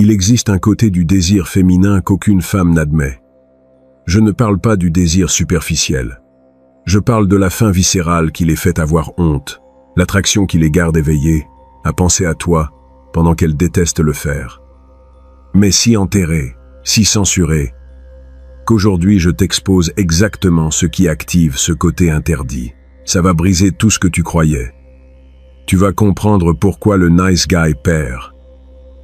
Il existe un côté du désir féminin qu'aucune femme n'admet. Je ne parle pas du désir superficiel. Je parle de la faim viscérale qui les fait avoir honte, l'attraction qui les garde éveillées, à penser à toi, pendant qu'elles détestent le faire. Mais si enterrée, si censurée, qu'aujourd'hui je t'expose exactement ce qui active ce côté interdit. Ça va briser tout ce que tu croyais. Tu vas comprendre pourquoi le nice guy perd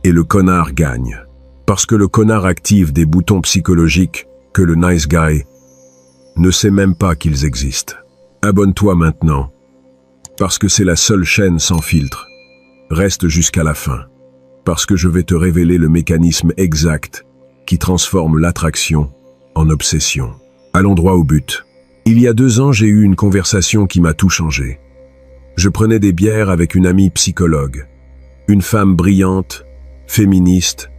et le connard gagne. Parce que le connard active des boutons psychologiques que le nice guy ne sait même pas qu'ils existent. Abonne-toi maintenant, parce que c'est la seule chaîne sans filtre. Reste jusqu'à la fin, parce que je vais te révéler le mécanisme exact qui transforme l'attraction en obsession. Allons droit au but. Il y a 2 ans, j'ai eu une conversation qui m'a tout changé. Je prenais des bières avec une amie psychologue, une femme brillante, féministe,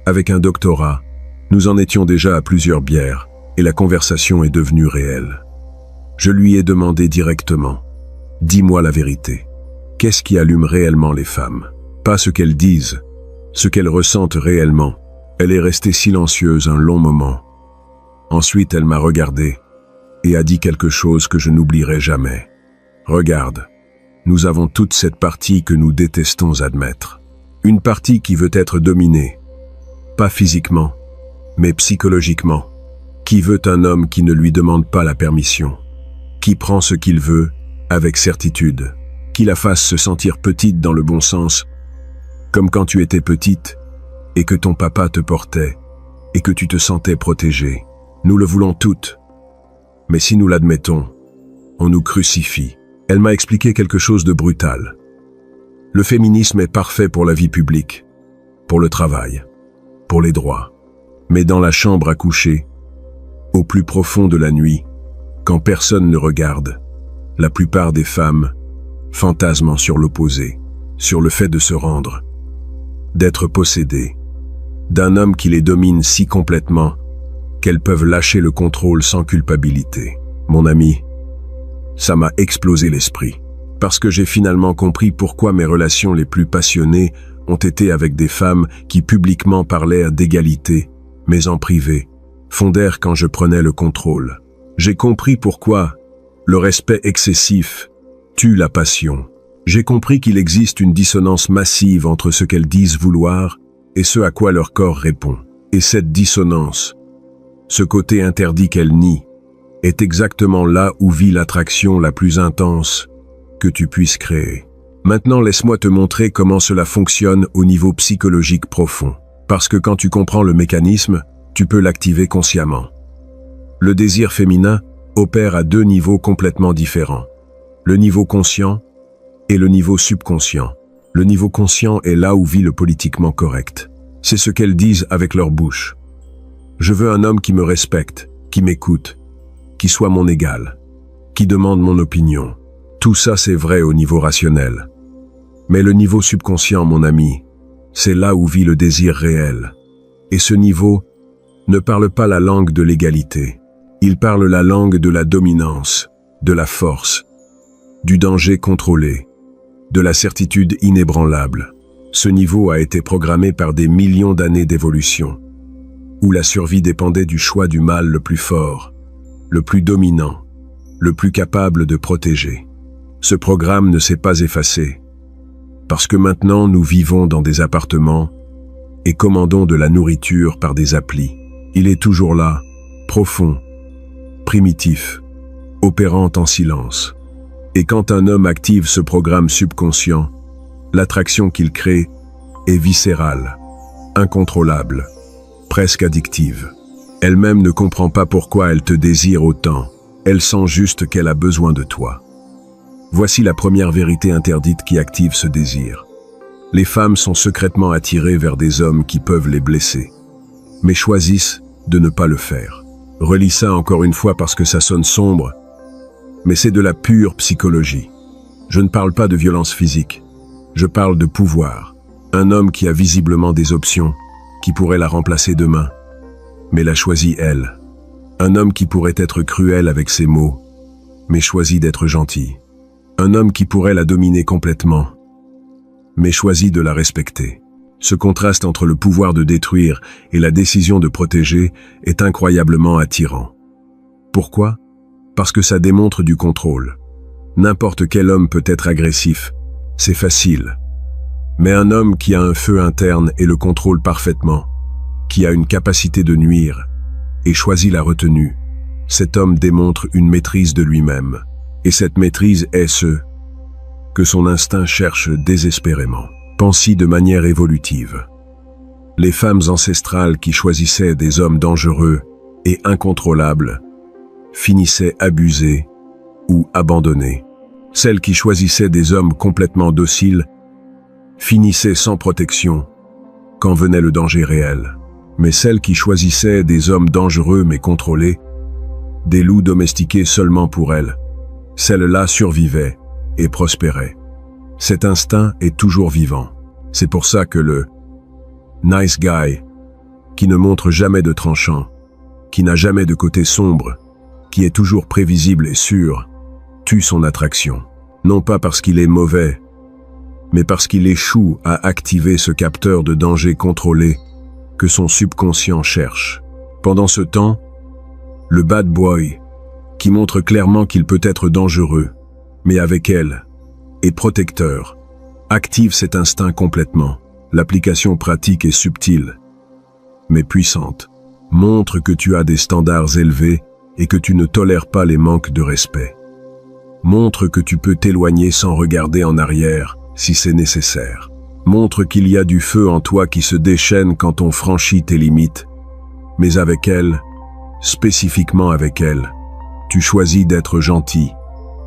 avec un doctorat. Nous en étions déjà à plusieurs bières, et la conversation est devenue réelle. Je lui ai demandé directement, « Dis-moi la vérité. Qu'est-ce qui allume réellement les femmes? Pas ce qu'elles disent, ce qu'elles ressentent réellement. » Elle est restée silencieuse un long moment. Ensuite, elle m'a regardé et a dit quelque chose que je n'oublierai jamais. « Regarde, nous avons toute cette partie que nous détestons admettre. Une partie qui veut être dominée, pas physiquement, mais psychologiquement, qui veut un homme qui ne lui demande pas la permission, qui prend ce qu'il veut avec certitude, qui la fasse se sentir petite dans le bon sens, comme quand tu étais petite et que ton papa te portait et que tu te sentais protégée. Nous le voulons toutes. Mais si nous l'admettons, on nous crucifie. » Elle m'a expliqué quelque chose de brutal. Le féminisme est parfait pour la vie publique, pour le travail, pour les droits. Mais dans la chambre à coucher, au plus profond de la nuit, quand personne ne regarde, la plupart des femmes fantasment sur l'opposé, sur le fait de se rendre, d'être possédées, d'un homme qui les domine si complètement qu'elles peuvent lâcher le contrôle sans culpabilité. Mon ami, ça m'a explosé l'esprit, parce que j'ai finalement compris pourquoi mes relations les plus passionnées ont été avec des femmes qui publiquement parlaient d'égalité, mais en privé, fondèrent quand je prenais le contrôle. J'ai compris pourquoi le respect excessif tue la passion. J'ai compris qu'il existe une dissonance massive entre ce qu'elles disent vouloir et ce à quoi leur corps répond. Et cette dissonance, ce côté interdit qu'elles nient, est exactement là où vit l'attraction la plus intense que tu puisses créer. Maintenant, laisse-moi te montrer comment cela fonctionne au niveau psychologique profond. Parce que quand tu comprends le mécanisme, tu peux l'activer consciemment. Le désir féminin opère à 2 niveaux complètement différents. Le niveau conscient et le niveau subconscient. Le niveau conscient est là où vit le politiquement correct. C'est ce qu'elles disent avec leur bouche. Je veux un homme qui me respecte, qui m'écoute, qui soit mon égal, qui demande mon opinion. Tout ça, c'est vrai au niveau rationnel. Mais le niveau subconscient, mon ami, c'est là où vit le désir réel. Et ce niveau ne parle pas la langue de l'égalité. Il parle la langue de la dominance, de la force, du danger contrôlé, de la certitude inébranlable. Ce niveau a été programmé par des millions d'années d'évolution, où la survie dépendait du choix du mâle le plus fort, le plus dominant, le plus capable de protéger. Ce programme ne s'est pas effacé, parce que maintenant nous vivons dans des appartements et commandons de la nourriture par des applis. Il est toujours là, profond, primitif, opérant en silence. Et quand un homme active ce programme subconscient, l'attraction qu'il crée est viscérale, incontrôlable, presque addictive. Elle-même ne comprend pas pourquoi elle te désire autant. Elle sent juste qu'elle a besoin de toi. Voici la première vérité interdite qui active ce désir. Les femmes sont secrètement attirées vers des hommes qui peuvent les blesser, mais choisissent de ne pas le faire. Relis ça encore une fois parce que ça sonne sombre, mais c'est de la pure psychologie. Je ne parle pas de violence physique, je parle de pouvoir. Un homme qui a visiblement des options, qui pourrait la remplacer demain, mais l'a choisit elle. Un homme qui pourrait être cruel avec ses mots, mais choisit d'être gentil. Un homme qui pourrait la dominer complètement, mais choisit de la respecter. Ce contraste entre le pouvoir de détruire et la décision de protéger est incroyablement attirant. Pourquoi? Parce que ça démontre du contrôle. N'importe quel homme peut être agressif, c'est facile. Mais un homme qui a un feu interne et le contrôle parfaitement, qui a une capacité de nuire et choisit la retenue, cet homme démontre une maîtrise de lui-même. Et cette maîtrise est ce que son instinct cherche désespérément. Pensez de manière évolutive. Les femmes ancestrales qui choisissaient des hommes dangereux et incontrôlables finissaient abusées ou abandonnées. Celles qui choisissaient des hommes complètement dociles finissaient sans protection quand venait le danger réel. Mais celles qui choisissaient des hommes dangereux mais contrôlés, des loups domestiqués seulement pour elles, celles-là survivaient et prospéraient. Cet instinct est toujours vivant. C'est pour ça que le nice guy, qui ne montre jamais de tranchant, qui n'a jamais de côté sombre, qui est toujours prévisible et sûr, tue son attraction. Non pas parce qu'il est mauvais, mais parce qu'il échoue à activer ce capteur de danger contrôlé que son subconscient cherche. Pendant ce temps, le bad boy, qui montre clairement qu'il peut être dangereux, mais avec elle, et protecteur, active cet instinct complètement. L'application pratique est subtile, mais puissante. Montre que tu as des standards élevés et que tu ne tolères pas les manques de respect. Montre que tu peux t'éloigner sans regarder en arrière si c'est nécessaire. Montre qu'il y a du feu en toi qui se déchaîne quand on franchit tes limites. Mais avec elle, spécifiquement avec elle, tu choisis d'être gentil,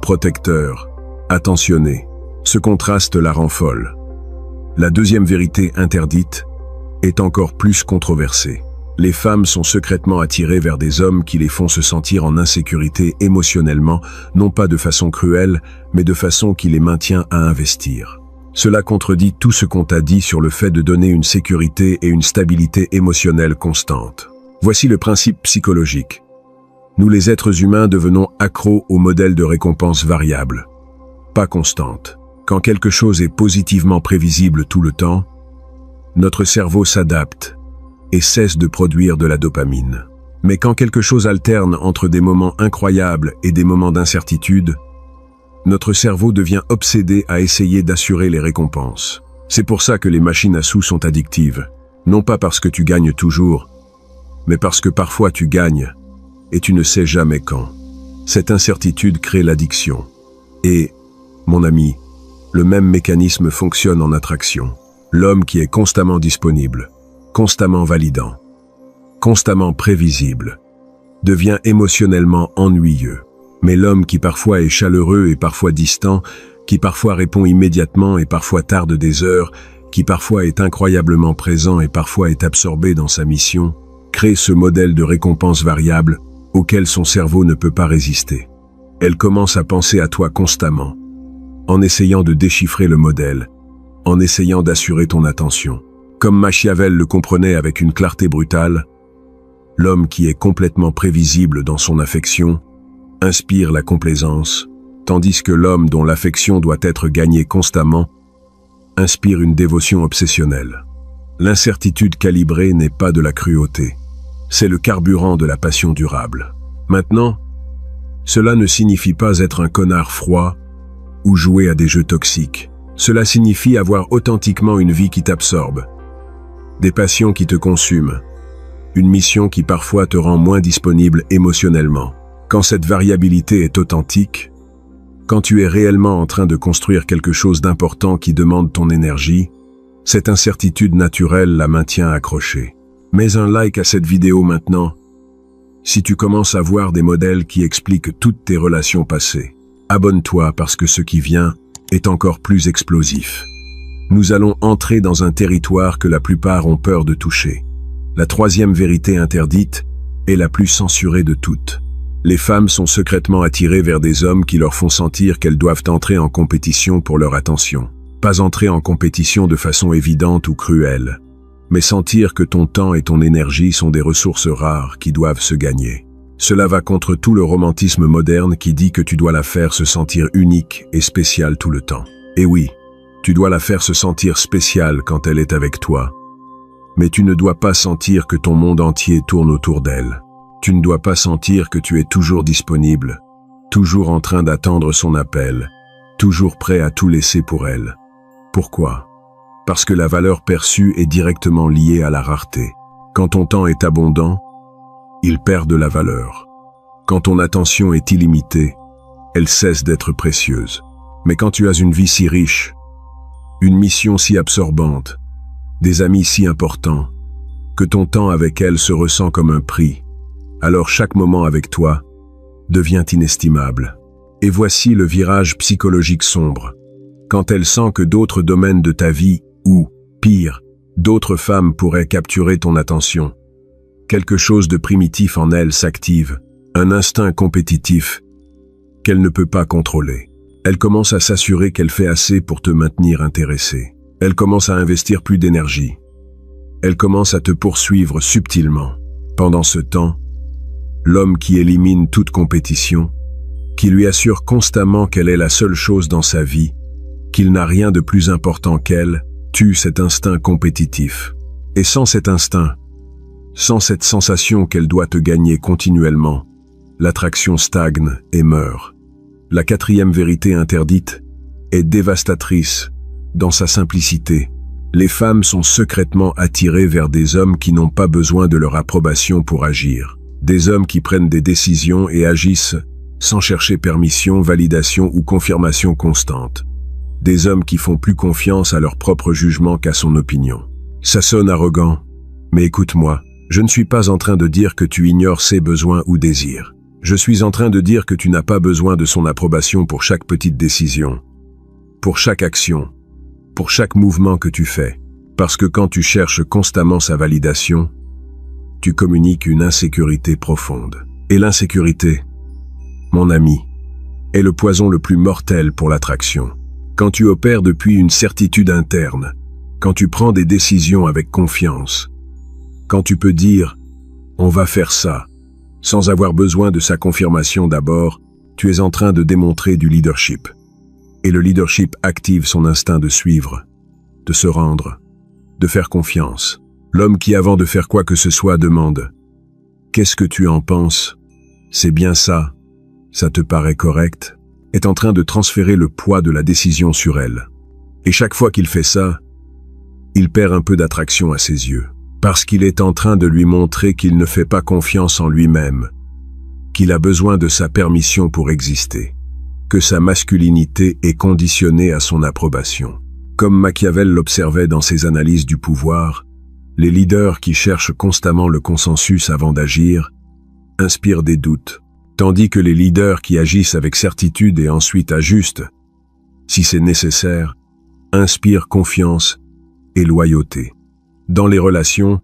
protecteur, attentionné. Ce contraste la rend folle. La deuxième vérité interdite est encore plus controversée. Les femmes sont secrètement attirées vers des hommes qui les font se sentir en insécurité émotionnellement, non pas de façon cruelle, mais de façon qui les maintient à investir. Cela contredit tout ce qu'on t'a dit sur le fait de donner une sécurité et une stabilité émotionnelle constante. Voici le principe psychologique. Nous les êtres humains devenons accros au modèle de récompense variable, pas constante. Quand quelque chose est positivement prévisible tout le temps, notre cerveau s'adapte et cesse de produire de la dopamine. Mais quand quelque chose alterne entre des moments incroyables et des moments d'incertitude, notre cerveau devient obsédé à essayer d'assurer les récompenses. C'est pour ça que les machines à sous sont addictives. Non pas parce que tu gagnes toujours, mais parce que parfois tu gagnes et tu ne sais jamais quand. Cette incertitude crée l'addiction. Et, mon ami, le même mécanisme fonctionne en attraction. L'homme qui est constamment disponible, constamment validant, constamment prévisible, devient émotionnellement ennuyeux. Mais l'homme qui parfois est chaleureux et parfois distant, qui parfois répond immédiatement et parfois tarde des heures, qui parfois est incroyablement présent et parfois est absorbé dans sa mission, crée ce modèle de récompense variable auquel son cerveau ne peut pas résister. Elle commence à penser à toi constamment, en essayant de déchiffrer le modèle, en essayant d'assurer ton attention. Comme Machiavel le comprenait avec une clarté brutale, l'homme qui est complètement prévisible dans son affection inspire la complaisance, tandis que l'homme dont l'affection doit être gagnée constamment inspire une dévotion obsessionnelle. L'incertitude calibrée n'est pas de la cruauté, c'est le carburant de la passion durable. Maintenant, cela ne signifie pas être un connard froid ou jouer à des jeux toxiques. Cela signifie avoir authentiquement une vie qui t'absorbe, des passions qui te consument, une mission qui parfois te rend moins disponible émotionnellement. Quand cette variabilité est authentique, quand tu es réellement en train de construire quelque chose d'important qui demande ton énergie, cette incertitude naturelle la maintient accrochée. Mets un like à cette vidéo maintenant, si tu commences à voir des modèles qui expliquent toutes tes relations passées. Abonne-toi parce que ce qui vient est encore plus explosif. Nous allons entrer dans un territoire que la plupart ont peur de toucher. La troisième vérité interdite est la plus censurée de toutes. Les femmes sont secrètement attirées vers des hommes qui leur font sentir qu'elles doivent entrer en compétition pour leur attention. Pas entrer en compétition de façon évidente ou cruelle, mais sentir que ton temps et ton énergie sont des ressources rares qui doivent se gagner. Cela va contre tout le romantisme moderne qui dit que tu dois la faire se sentir unique et spéciale tout le temps. Et oui, Tu dois la faire se sentir spéciale quand elle est avec toi. Mais tu ne dois pas sentir que ton monde entier tourne autour d'elle. Tu ne dois pas sentir que tu es toujours disponible, toujours en train d'attendre son appel, toujours prêt à tout laisser pour elle. Pourquoi? Parce que la valeur perçue est directement liée à la rareté. Quand ton temps est abondant, il perd de la valeur. Quand ton attention est illimitée, elle cesse d'être précieuse. Mais quand tu as une vie si riche, une mission si absorbante, des amis si importants, que ton temps avec elle se ressent comme un prix, alors chaque moment avec toi devient inestimable. Et voici le virage psychologique sombre. Quand elle sent que d'autres domaines de ta vie, ou, pire, d'autres femmes pourraient capturer ton attention, quelque chose de primitif en elle s'active, un instinct compétitif qu'elle ne peut pas contrôler. Elle commence à s'assurer qu'elle fait assez pour te maintenir intéressé. Elle commence à investir plus d'énergie. Elle commence à te poursuivre subtilement. Pendant ce temps, l'homme qui élimine toute compétition, qui lui assure constamment qu'elle est la seule chose dans sa vie, qu'il n'a rien de plus important qu'elle, tue cet instinct compétitif. Et sans cet instinct, sans cette sensation qu'elle doit te gagner continuellement, l'attraction stagne et meurt. La quatrième vérité interdite est dévastatrice dans sa simplicité. Les femmes sont secrètement attirées vers des hommes qui n'ont pas besoin de leur approbation pour agir. Des hommes qui prennent des décisions et agissent sans chercher permission, validation ou confirmation constante. Des hommes qui font plus confiance à leur propre jugement qu'à son opinion. Ça sonne arrogant, mais écoute-moi, je ne suis pas en train de dire que tu ignores ses besoins ou désirs. Je suis en train de dire que tu n'as pas besoin de son approbation pour chaque petite décision, pour chaque action, pour chaque mouvement que tu fais. Parce que quand tu cherches constamment sa validation, tu communiques une insécurité profonde. Et l'insécurité, mon ami, est le poison le plus mortel pour l'attraction. Quand tu opères depuis une certitude interne, quand tu prends des décisions avec confiance, quand tu peux dire « on va faire ça », sans avoir besoin de sa confirmation d'abord, tu es en train de démontrer du leadership. Et le leadership active son instinct de suivre, de se rendre, de faire confiance. L'homme qui, avant de faire quoi que ce soit, demande « Qu'est-ce que tu en penses? C'est bien ça? Ça te paraît correct ?» est en train de transférer le poids de la décision sur elle. Et chaque fois qu'il fait ça, il perd un peu d'attraction à ses yeux. Parce qu'il est en train de lui montrer qu'il ne fait pas confiance en lui-même, qu'il a besoin de sa permission pour exister, que sa masculinité est conditionnée à son approbation. Comme Machiavel l'observait dans ses analyses du pouvoir, les leaders qui cherchent constamment le consensus avant d'agir inspirent des doutes, tandis que les leaders qui agissent avec certitude et ensuite ajustent, si c'est nécessaire, inspirent confiance et loyauté. Dans les relations,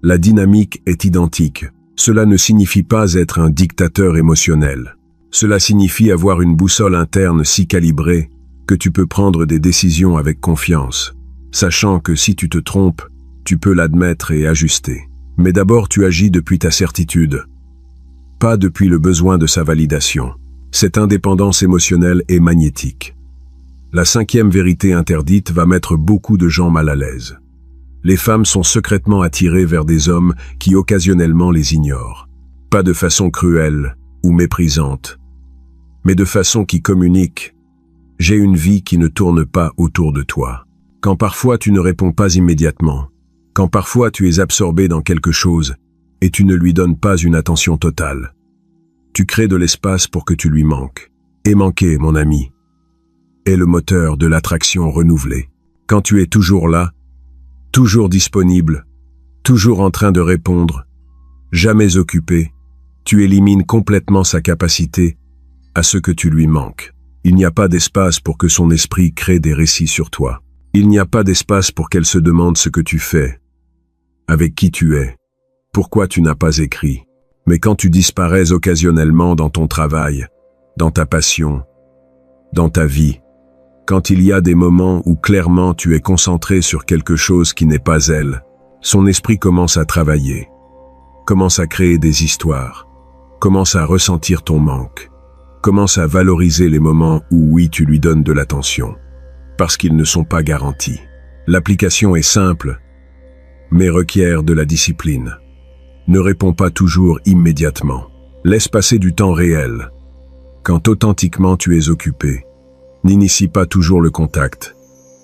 la dynamique est identique. Cela ne signifie pas être un dictateur émotionnel. Cela signifie avoir une boussole interne si calibrée que tu peux prendre des décisions avec confiance, sachant que si tu te trompes, tu peux l'admettre et ajuster. Mais d'abord tu agis depuis ta certitude, pas depuis le besoin de sa validation. Cette indépendance émotionnelle est magnétique. La cinquième vérité interdite va mettre beaucoup de gens mal à l'aise. Les femmes sont secrètement attirées vers des hommes qui occasionnellement les ignorent. Pas de façon cruelle ou méprisante, mais de façon qui communique « J'ai une vie qui ne tourne pas autour de toi ». Quand parfois tu ne réponds pas immédiatement, quand parfois tu es absorbé dans quelque chose et tu ne lui donnes pas une attention totale, tu crées de l'espace pour que tu lui manques. Et manquer, mon ami, est le moteur de l'attraction renouvelée. Quand tu es toujours là, toujours disponible, toujours en train de répondre, jamais occupé, tu élimines complètement sa capacité à ce que tu lui manques. Il n'y a pas d'espace pour que son esprit crée des récits sur toi. Il n'y a pas d'espace pour qu'elle se demande ce que tu fais, avec qui tu es, pourquoi tu n'as pas écrit. Mais quand tu disparais occasionnellement dans ton travail, dans ta passion, dans ta vie, quand il y a des moments où clairement tu es concentré sur quelque chose qui n'est pas elle, son esprit commence à travailler, commence à créer des histoires, commence à ressentir ton manque, commence à valoriser les moments où oui tu lui donnes de l'attention. parce qu'ils ne sont pas garantis. L'application est simple, mais requiert de la discipline. Ne réponds pas toujours immédiatement. Laisse passer du temps réel. Quand authentiquement tu es occupé, n'initie pas toujours le contact.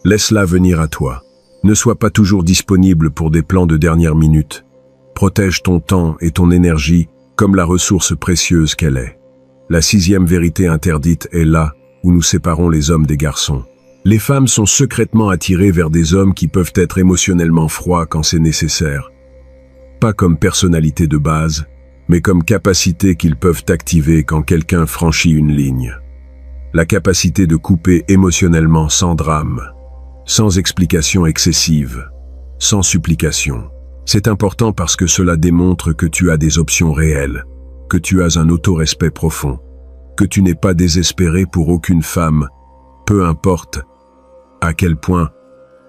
Laisse-la venir à toi. Ne sois pas toujours disponible pour des plans de dernière minute. Protège ton temps et ton énergie comme la ressource précieuse qu'elle est. La 6e vérité interdite est là où nous séparons les hommes des garçons. Les femmes sont secrètement attirées vers des hommes qui peuvent être émotionnellement froids quand c'est nécessaire. Pas comme personnalité de base, mais comme capacité qu'ils peuvent activer quand quelqu'un franchit une ligne. La capacité de couper émotionnellement sans drame, sans explication excessive, sans supplication. C'est important parce que cela démontre que tu as des options réelles, que tu as un autorespect profond, que tu n'es pas désespéré pour aucune femme, peu importe à quel point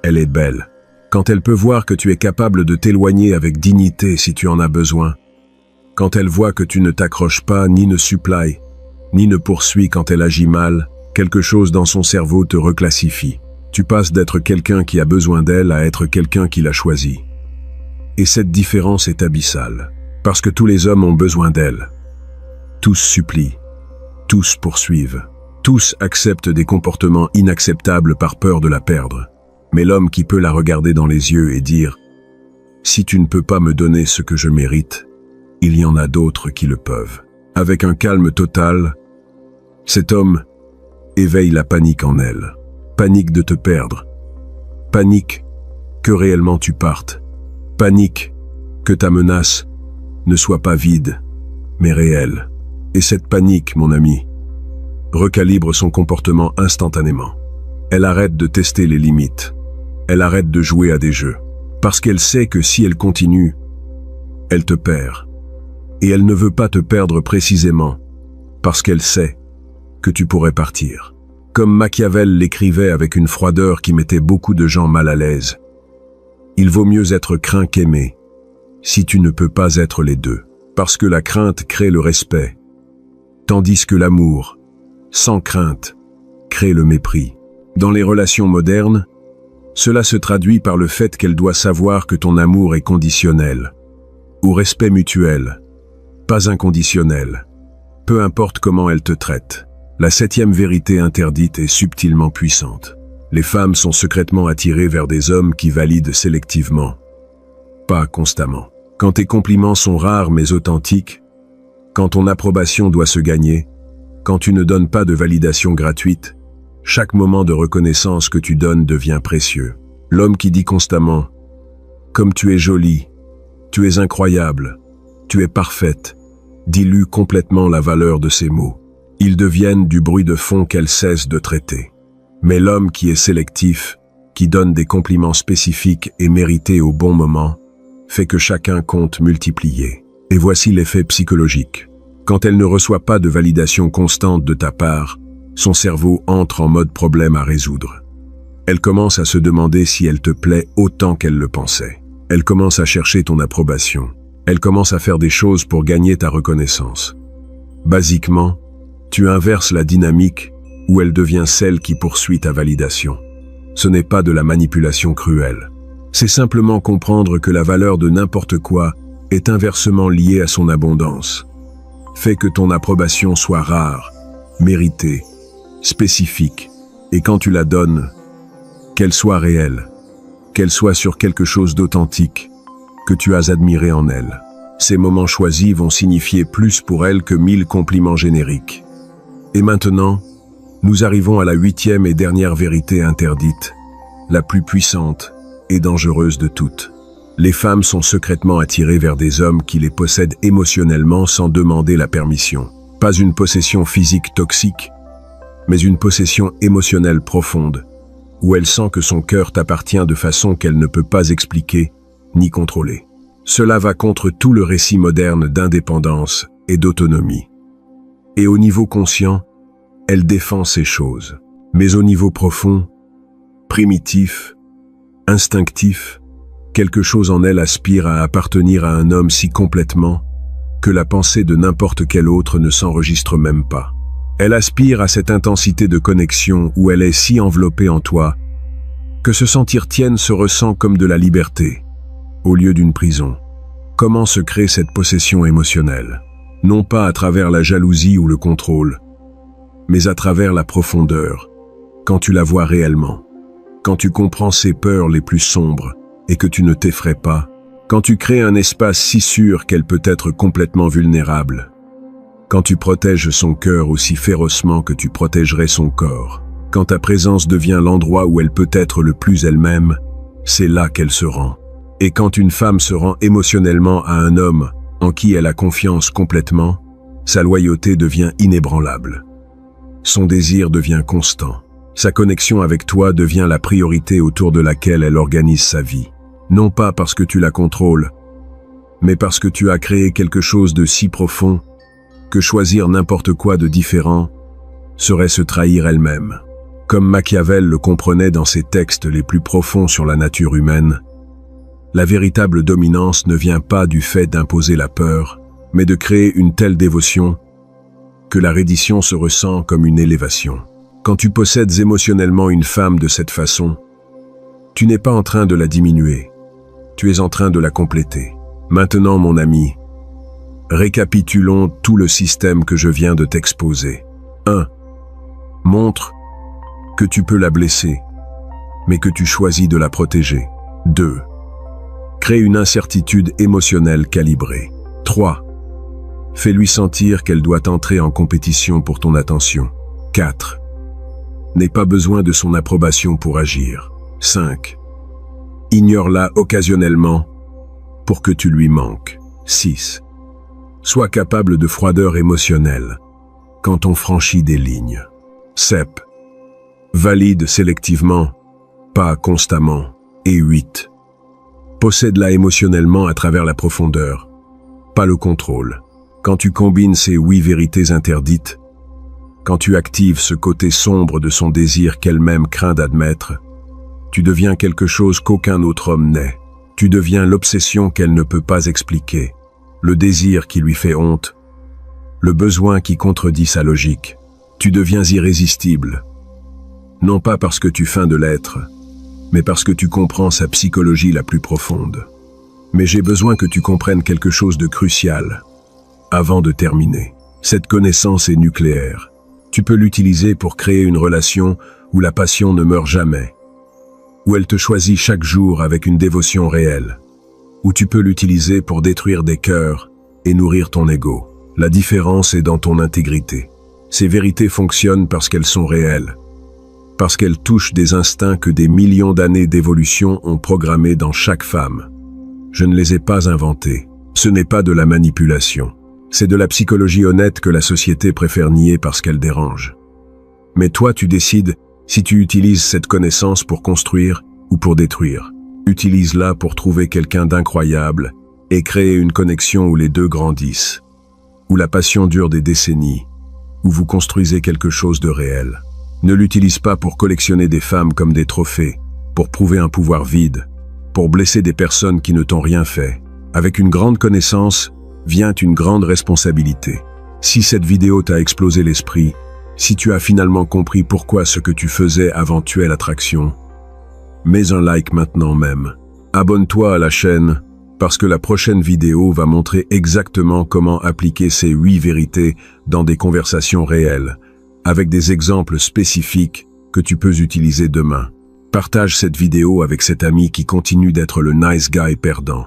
elle est belle. Quand elle peut voir que tu es capable de t'éloigner avec dignité si tu en as besoin, quand elle voit que tu ne t'accroches pas ni ne supplies, ni ne poursuis quand elle agit mal, quelque chose dans son cerveau te reclassifie. Tu passes d'être quelqu'un qui a besoin d'elle à être quelqu'un qui l'a choisi. Et cette différence est abyssale, parce que tous les hommes ont besoin d'elle. Tous supplient, tous poursuivent, tous acceptent des comportements inacceptables par peur de la perdre. Mais l'homme qui peut la regarder dans les yeux et dire « Si tu ne peux pas me donner ce que je mérite, il y en a d'autres qui le peuvent. » Avec un calme total, cet homme éveille la panique en elle. Panique de te perdre. Panique que réellement tu partes. Panique que ta menace ne soit pas vide, mais réelle. Et cette panique, mon ami, recalibre son comportement instantanément. Elle arrête de tester les limites. Elle arrête de jouer à des jeux. Parce qu'elle sait que si elle continue, elle te perd. Et elle ne veut pas te perdre précisément parce qu'elle sait que tu pourrais partir. Comme Machiavel l'écrivait avec une froideur qui mettait beaucoup de gens mal à l'aise. Il vaut mieux être craint qu'aimé, si tu ne peux pas être les deux. Parce que la crainte crée le respect, tandis que l'amour, sans crainte, crée le mépris. Dans les relations modernes, cela se traduit par le fait qu'elle doit savoir que ton amour est conditionnel, ou respect mutuel, pas inconditionnel, peu importe comment elle te traite. La 7e vérité interdite est subtilement puissante. Les femmes sont secrètement attirées vers des hommes qui valident sélectivement, pas constamment. Quand tes compliments sont rares mais authentiques, quand ton approbation doit se gagner, quand tu ne donnes pas de validation gratuite, chaque moment de reconnaissance que tu donnes devient précieux. L'homme qui dit constamment « Comme tu es jolie, tu es incroyable, tu es parfaite », dilue complètement la valeur de ces mots. Ils deviennent du bruit de fond qu'elle cesse de traiter. Mais l'homme qui est sélectif, qui donne des compliments spécifiques et mérités au bon moment, fait que chacun compte multiplié. Et voici l'effet psychologique. Quand elle ne reçoit pas de validation constante de ta part, son cerveau entre en mode problème à résoudre. Elle commence à se demander si elle te plaît autant qu'elle le pensait. Elle commence à chercher ton approbation. Elle commence à faire des choses pour gagner ta reconnaissance. Basiquement, tu inverses la dynamique où elle devient celle qui poursuit ta validation. Ce n'est pas de la manipulation cruelle. C'est simplement comprendre que la valeur de n'importe quoi est inversement liée à son abondance. Fais que ton approbation soit rare, méritée, spécifique, et quand tu la donnes, qu'elle soit réelle, qu'elle soit sur quelque chose d'authentique que tu as admiré en elle. Ces moments choisis vont signifier plus pour elle que 1000 compliments génériques. Et maintenant, nous arrivons à la 8e et dernière vérité interdite, la plus puissante et dangereuse de toutes. Les femmes sont secrètement attirées vers des hommes qui les possèdent émotionnellement sans demander la permission. Pas une possession physique toxique, mais une possession émotionnelle profonde, où elle sent que son cœur t'appartient de façon qu'elle ne peut pas expliquer ni contrôler. Cela va contre tout le récit moderne d'indépendance et d'autonomie. Et au niveau conscient, elle défend ces choses. Mais au niveau profond, primitif, instinctif, quelque chose en elle aspire à appartenir à un homme si complètement que la pensée de n'importe quel autre ne s'enregistre même pas. Elle aspire à cette intensité de connexion où elle est si enveloppée en toi que se sentir tienne se ressent comme de la liberté, au lieu d'une prison. Comment se crée cette possession émotionnelle? Non pas à travers la jalousie ou le contrôle, mais à travers la profondeur, quand tu la vois réellement, quand tu comprends ses peurs les plus sombres et que tu ne t'effraies pas, quand tu crées un espace si sûr qu'elle peut être complètement vulnérable, quand tu protèges son cœur aussi férocement que tu protégerais son corps, quand ta présence devient l'endroit où elle peut être le plus elle-même, c'est là qu'elle se rend. Et quand une femme se rend émotionnellement à un homme en qui elle a confiance complètement, sa loyauté devient inébranlable. Son désir devient constant. Sa connexion avec toi devient la priorité autour de laquelle elle organise sa vie. Non pas parce que tu la contrôles, mais parce que tu as créé quelque chose de si profond que choisir n'importe quoi de différent serait se trahir elle-même. Comme Machiavel le comprenait dans ses textes les plus profonds sur la nature humaine, la véritable dominance ne vient pas du fait d'imposer la peur, mais de créer une telle dévotion que la reddition se ressent comme une élévation. Quand tu possèdes émotionnellement une femme de cette façon, tu n'es pas en train de la diminuer, tu es en train de la compléter. Maintenant, mon ami, récapitulons tout le système que je viens de t'exposer. 1. Montre que tu peux la blesser, mais que tu choisis de la protéger. 2. Crée une incertitude émotionnelle calibrée. 3. Fais-lui sentir qu'elle doit entrer en compétition pour ton attention. 4. N'aie pas besoin de son approbation pour agir. 5. Ignore-la occasionnellement pour que tu lui manques. 6. Sois capable de froideur émotionnelle quand on franchit des lignes. 7. Valide sélectivement, pas constamment. Et 8. Possède-la émotionnellement à travers la profondeur, pas le contrôle. Quand tu combines ces 8 vérités interdites, quand tu actives ce côté sombre de son désir qu'elle-même craint d'admettre, tu deviens quelque chose qu'aucun autre homme n'est. Tu deviens l'obsession qu'elle ne peut pas expliquer, le désir qui lui fait honte, le besoin qui contredit sa logique. Tu deviens irrésistible, non pas parce que tu feins de l'être, mais parce que tu comprends sa psychologie la plus profonde. Mais j'ai besoin que tu comprennes quelque chose de crucial. Avant de terminer, cette connaissance est nucléaire. Tu peux l'utiliser pour créer une relation où la passion ne meurt jamais, où elle te choisit chaque jour avec une dévotion réelle, où tu peux l'utiliser pour détruire des cœurs et nourrir ton ego. La différence est dans ton intégrité. Ces vérités fonctionnent parce qu'elles sont réelles, parce qu'elles touchent des instincts que des millions d'années d'évolution ont programmés dans chaque femme. Je ne les ai pas inventés. Ce n'est pas de la manipulation. C'est de la psychologie honnête que la société préfère nier parce qu'elle dérange. Mais toi, tu décides si tu utilises cette connaissance pour construire ou pour détruire. Utilise-la pour trouver quelqu'un d'incroyable et créer une connexion où les deux grandissent, où la passion dure des décennies, où vous construisez quelque chose de réel. Ne l'utilise pas pour collectionner des femmes comme des trophées, pour prouver un pouvoir vide, pour blesser des personnes qui ne t'ont rien fait. Avec une grande connaissance vient une grande responsabilité. Si cette vidéo t'a explosé l'esprit, si tu as finalement compris pourquoi ce que tu faisais avant tuait l'attraction, mets un like maintenant même. Abonne-toi à la chaîne, parce que la prochaine vidéo va montrer exactement comment appliquer ces 8 vérités dans des conversations réelles, avec des exemples spécifiques que tu peux utiliser demain. Partage cette vidéo avec cet ami qui continue d'être le nice guy perdant,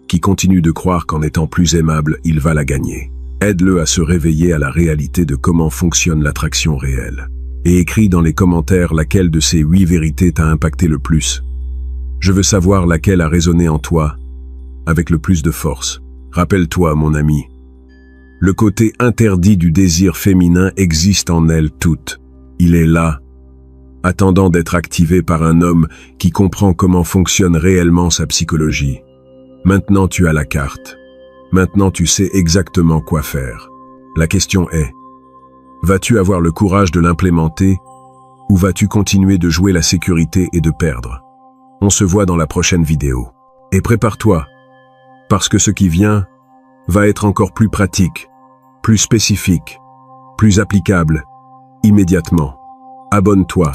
qui continue de croire qu'en étant plus aimable, il va la gagner. Aide-le à se réveiller à la réalité de comment fonctionne l'attraction réelle. Et écris dans les commentaires laquelle de ces 8 vérités t'a impacté le plus. Je veux savoir laquelle a résonné en toi avec le plus de force. Rappelle-toi, mon ami, le côté interdit du désir féminin existe en elles toutes. Il est là, attendant d'être activé par un homme qui comprend comment fonctionne réellement sa psychologie. Maintenant tu as la carte. Maintenant tu sais exactement quoi faire. La question est, vas-tu avoir le courage de l'implémenter ou vas-tu continuer de jouer la sécurité et de perdre? On se voit dans la prochaine vidéo. Et prépare-toi, parce que ce qui vient va être encore plus pratique, plus spécifique, plus applicable immédiatement. Abonne-toi.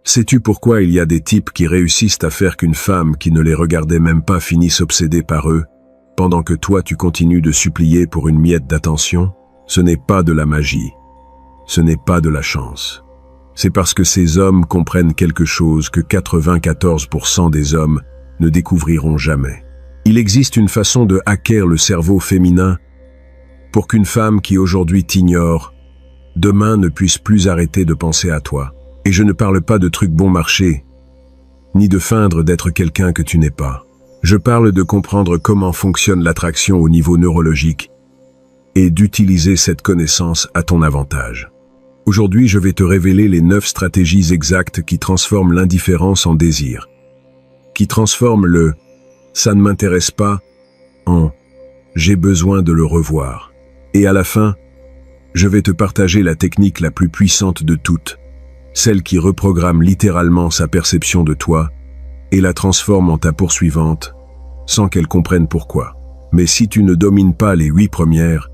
Sais-tu pourquoi il y a des types qui réussissent à faire qu'une femme qui ne les regardait même pas finisse obsédée par eux, pendant que toi tu continues de supplier pour une miette d'attention? Ce n'est pas de la magie. Ce n'est pas de la chance. C'est parce que ces hommes comprennent quelque chose que 94% des hommes ne découvriront jamais. Il existe une façon de hacker le cerveau féminin pour qu'une femme qui aujourd'hui t'ignore, demain ne puisse plus arrêter de penser à toi. Et je ne parle pas de trucs bon marché, ni de feindre d'être quelqu'un que tu n'es pas. Je parle de comprendre comment fonctionne l'attraction au niveau neurologique et d'utiliser cette connaissance à ton avantage. Aujourd'hui, je vais te révéler les 9 stratégies exactes qui transforment l'indifférence en désir, qui transforment le « ça ne m'intéresse pas » en « j'ai besoin de le revoir ». Et à la fin, je vais te partager la technique la plus puissante de toutes, celle qui reprogramme littéralement sa perception de toi et la transforme en ta poursuivante, sans qu'elle comprenne pourquoi. Mais si tu ne domines pas les 8 premières,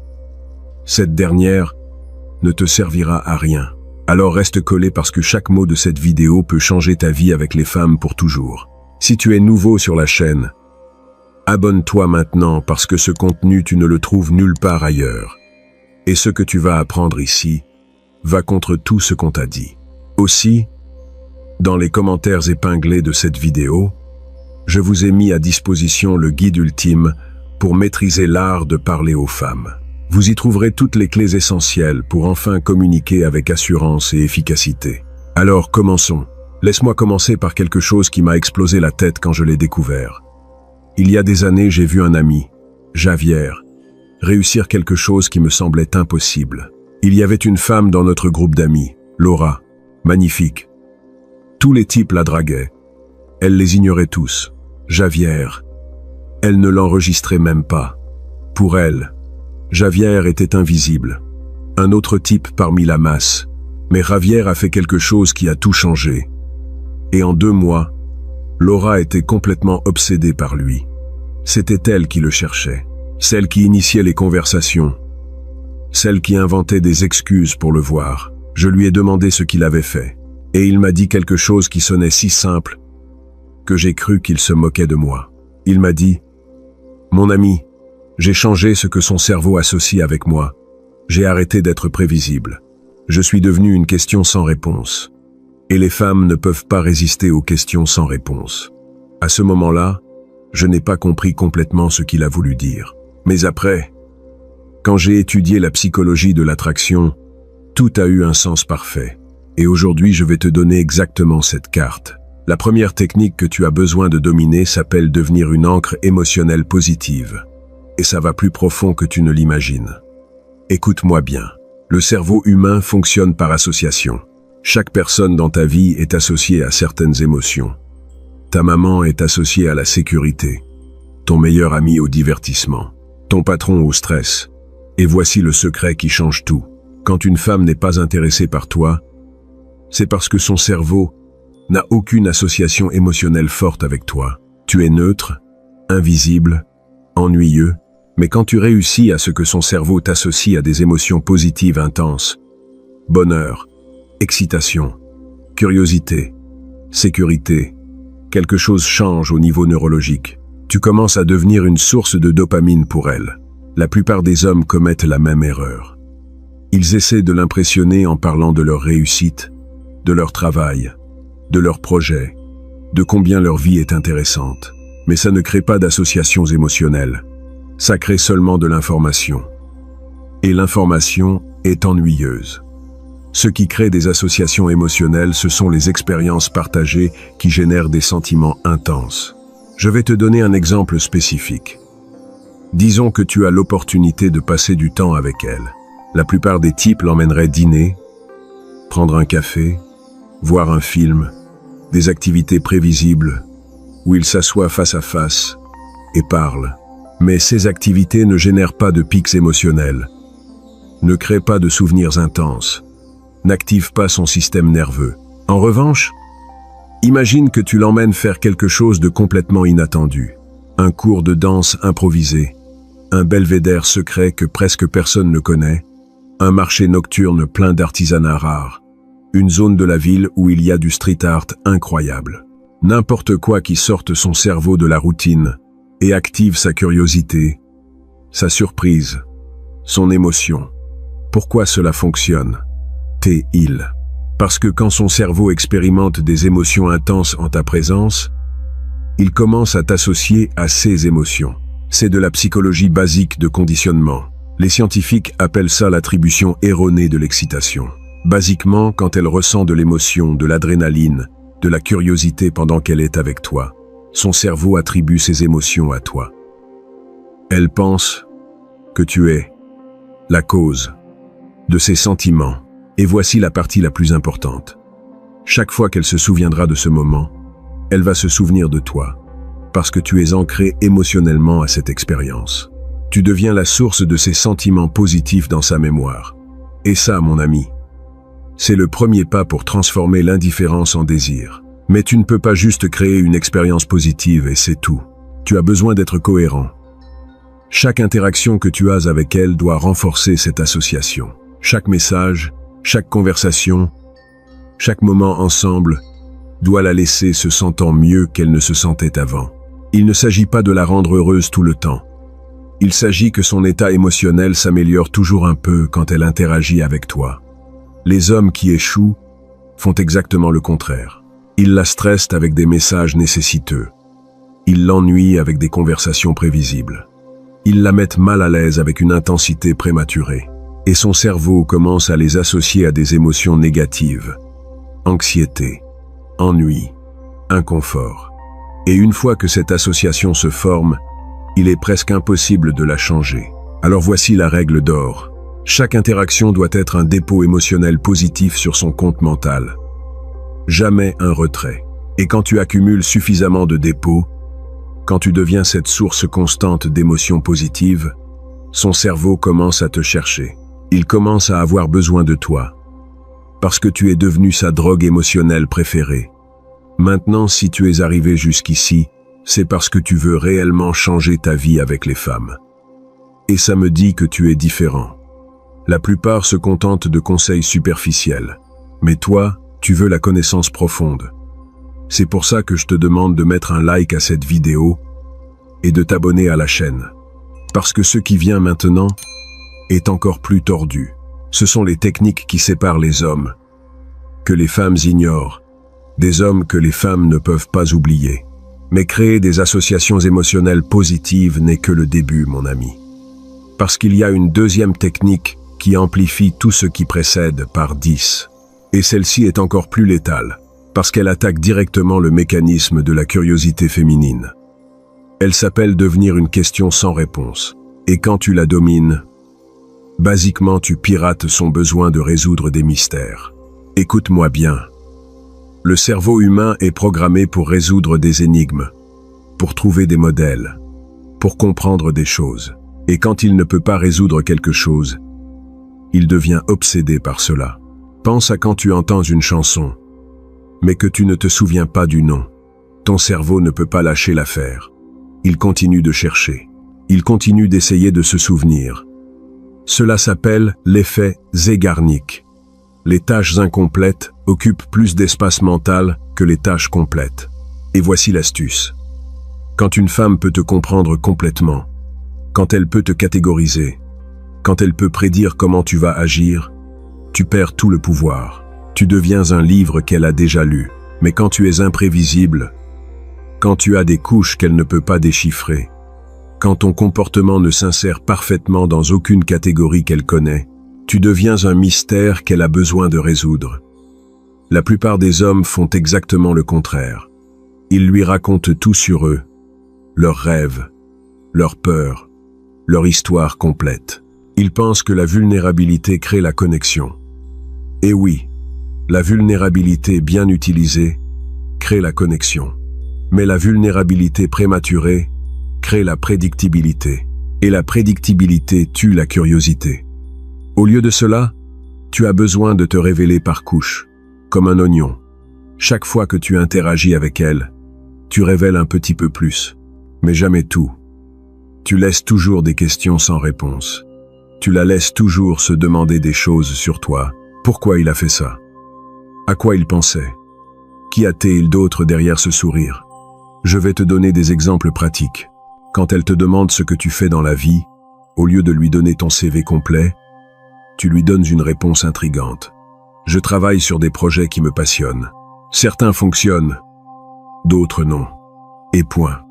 cette dernière ne te servira à rien. Alors reste collé parce que chaque mot de cette vidéo peut changer ta vie avec les femmes pour toujours. Si tu es nouveau sur la chaîne, abonne-toi maintenant parce que ce contenu tu ne le trouves nulle part ailleurs. Et ce que tu vas apprendre ici va contre tout ce qu'on t'a dit. Aussi, dans les commentaires épinglés de cette vidéo, je vous ai mis à disposition le guide ultime pour maîtriser l'art de parler aux femmes. Vous y trouverez toutes les clés essentielles pour enfin communiquer avec assurance et efficacité. Alors commençons. Laisse-moi commencer par quelque chose qui m'a explosé la tête quand je l'ai découvert. Il y a des années, j'ai vu un ami, Javier, réussir quelque chose qui me semblait impossible. Il y avait une femme dans notre groupe d'amis, Laura, magnifique. Tous les types la draguaient. Elle les ignorait tous. Javier, elle ne l'enregistrait même pas. Pour elle, Javier était invisible. Un autre type parmi la masse. Mais Javier a fait quelque chose qui a tout changé. Et en 2 mois, Laura était complètement obsédée par lui. C'était elle qui le cherchait. Celle qui initiait les conversations. Celle qui inventait des excuses pour le voir. Je lui ai demandé ce qu'il avait fait. Et il m'a dit quelque chose qui sonnait si simple que j'ai cru qu'il se moquait de moi. Il m'a dit « Mon ami, j'ai changé ce que son cerveau associe avec moi. J'ai arrêté d'être prévisible. Je suis devenu une question sans réponse. Et les femmes ne peuvent pas résister aux questions sans réponse. » À ce moment-là, je n'ai pas compris complètement ce qu'il a voulu dire. Mais après, quand j'ai étudié la psychologie de l'attraction, tout a eu un sens parfait. Et aujourd'hui, je vais te donner exactement cette carte. La première technique que tu as besoin de dominer s'appelle devenir une ancre émotionnelle positive. Et ça va plus profond que tu ne l'imagines. Écoute-moi bien. Le cerveau humain fonctionne par association. Chaque personne dans ta vie est associée à certaines émotions. Ta maman est associée à la sécurité. Ton meilleur ami au divertissement. Ton patron au stress. Et voici le secret qui change tout. Quand une femme n'est pas intéressée par toi, c'est parce que son cerveau n'a aucune association émotionnelle forte avec toi. Tu es neutre, invisible, ennuyeux, mais quand tu réussis à ce que son cerveau t'associe à des émotions positives intenses, bonheur, excitation, curiosité, sécurité, quelque chose change au niveau neurologique. Tu commences à devenir une source de dopamine pour elle. La plupart des hommes commettent la même erreur. Ils essaient de l'impressionner en parlant de leur réussite, de leur travail, de leurs projets, de combien leur vie est intéressante. Mais ça ne crée pas d'associations émotionnelles. Ça crée seulement de l'information. Et l'information est ennuyeuse. Ce qui crée des associations émotionnelles, ce sont les expériences partagées qui génèrent des sentiments intenses. Je vais te donner un exemple spécifique. Disons que tu as l'opportunité de passer du temps avec elle. La plupart des types l'emmèneraient dîner, prendre un café, voir un film, des activités prévisibles, où ils s'assoient face à face et parlent. Mais ces activités ne génèrent pas de pics émotionnels, ne créent pas de souvenirs intenses, n'active pas son système nerveux. En revanche, imagine que tu l'emmènes faire quelque chose de complètement inattendu. Un cours de danse improvisé, un belvédère secret que presque personne ne connaît, un marché nocturne plein d'artisanat rare, une zone de la ville où il y a du street art incroyable. N'importe quoi qui sorte son cerveau de la routine et active sa curiosité, sa surprise, son émotion. Pourquoi cela fonctionne? T-il. Parce que quand son cerveau expérimente des émotions intenses en ta présence, il commence à t'associer à ces émotions. C'est de la psychologie basique de conditionnement. Les scientifiques appellent ça l'attribution erronée de l'excitation. Basiquement, quand elle ressent de l'émotion, de l'adrénaline, de la curiosité pendant qu'elle est avec toi, son cerveau attribue ses émotions à toi. Elle pense que tu es la cause de ses sentiments. Et voici la partie la plus importante. Chaque fois qu'elle se souviendra de ce moment, elle va se souvenir de toi, parce que tu es ancré émotionnellement à cette expérience. Tu deviens la source de ses sentiments positifs dans sa mémoire. Et ça, mon ami, c'est le premier pas pour transformer l'indifférence en désir. Mais tu ne peux pas juste créer une expérience positive et c'est tout. Tu as besoin d'être cohérent. Chaque interaction que tu as avec elle doit renforcer cette association. Chaque message, chaque conversation, chaque moment ensemble doit la laisser se sentant mieux qu'elle ne se sentait avant. Il ne s'agit pas de la rendre heureuse tout le temps. Il s'agit que son état émotionnel s'améliore toujours un peu quand elle interagit avec toi. Les hommes qui échouent font exactement le contraire. Ils la stressent avec des messages nécessiteux. Ils l'ennuient avec des conversations prévisibles. Ils la mettent mal à l'aise avec une intensité prématurée. Et son cerveau commence à les associer à des émotions négatives. Anxiété, ennui, inconfort. Et une fois que cette association se forme, il est presque impossible de la changer. Alors voici la règle d'or. Chaque interaction doit être un dépôt émotionnel positif sur son compte mental. Jamais un retrait. Et quand tu accumules suffisamment de dépôts, quand tu deviens cette source constante d'émotions positives, son cerveau commence à te chercher. Il commence à avoir besoin de toi. Parce que tu es devenu sa drogue émotionnelle préférée. Maintenant, si tu es arrivé jusqu'ici, c'est parce que tu veux réellement changer ta vie avec les femmes. Et ça me dit que tu es différent. La plupart se contentent de conseils superficiels. Mais toi, tu veux la connaissance profonde. C'est pour ça que je te demande de mettre un like à cette vidéo et de t'abonner à la chaîne. Parce que ce qui vient maintenant est encore plus tordu. Ce sont les techniques qui séparent les hommes, que les femmes ignorent, des hommes que les femmes ne peuvent pas oublier. Mais créer des associations émotionnelles positives n'est que le début, mon ami. Parce qu'il y a une deuxième technique qui amplifie tout ce qui précède par 10. Et celle-ci est encore plus létale, parce qu'elle attaque directement le mécanisme de la curiosité féminine. Elle s'appelle devenir une question sans réponse. Et quand tu la domines, basiquement tu pirates son besoin de résoudre des mystères. Écoute-moi bien. Le cerveau humain est programmé pour résoudre des énigmes, pour trouver des modèles, pour comprendre des choses. Et quand il ne peut pas résoudre quelque chose, il devient obsédé par cela. Pense à quand tu entends une chanson, mais que tu ne te souviens pas du nom. Ton cerveau ne peut pas lâcher l'affaire. Il continue de chercher. Il continue d'essayer de se souvenir. Cela s'appelle l'effet Zeigarnik. Les tâches incomplètes occupent plus d'espace mental que les tâches complètes. Et voici l'astuce. Quand une femme peut te comprendre complètement, quand elle peut te catégoriser, quand elle peut prédire comment tu vas agir, tu perds tout le pouvoir. Tu deviens un livre qu'elle a déjà lu. Mais quand tu es imprévisible, quand tu as des couches qu'elle ne peut pas déchiffrer, quand ton comportement ne s'insère parfaitement dans aucune catégorie qu'elle connaît, tu deviens un mystère qu'elle a besoin de résoudre. La plupart des hommes font exactement le contraire. Ils lui racontent tout sur eux, leurs rêves, leurs peurs, leur histoire complète. Ils pensent que la vulnérabilité crée la connexion. Et oui, la vulnérabilité bien utilisée crée la connexion. Mais la vulnérabilité prématurée crée la prédictibilité. Et la prédictibilité tue la curiosité. Au lieu de cela, Tu as besoin de te révéler par couches, comme un oignon. Chaque fois que tu interagis avec elle, tu révèles un petit peu plus, mais jamais tout. Tu laisses toujours des questions sans réponse. Tu la laisses toujours se demander des choses sur toi. Pourquoi il a fait ça? À quoi il pensait? Qui a-t-il d'autre derrière ce sourire? Je vais te donner des exemples pratiques. Quand elle te demande ce que tu fais dans la vie, au lieu de lui donner ton CV complet, tu lui donnes une réponse intrigante. Je travaille sur des projets qui me passionnent. Certains fonctionnent, d'autres non. Et point.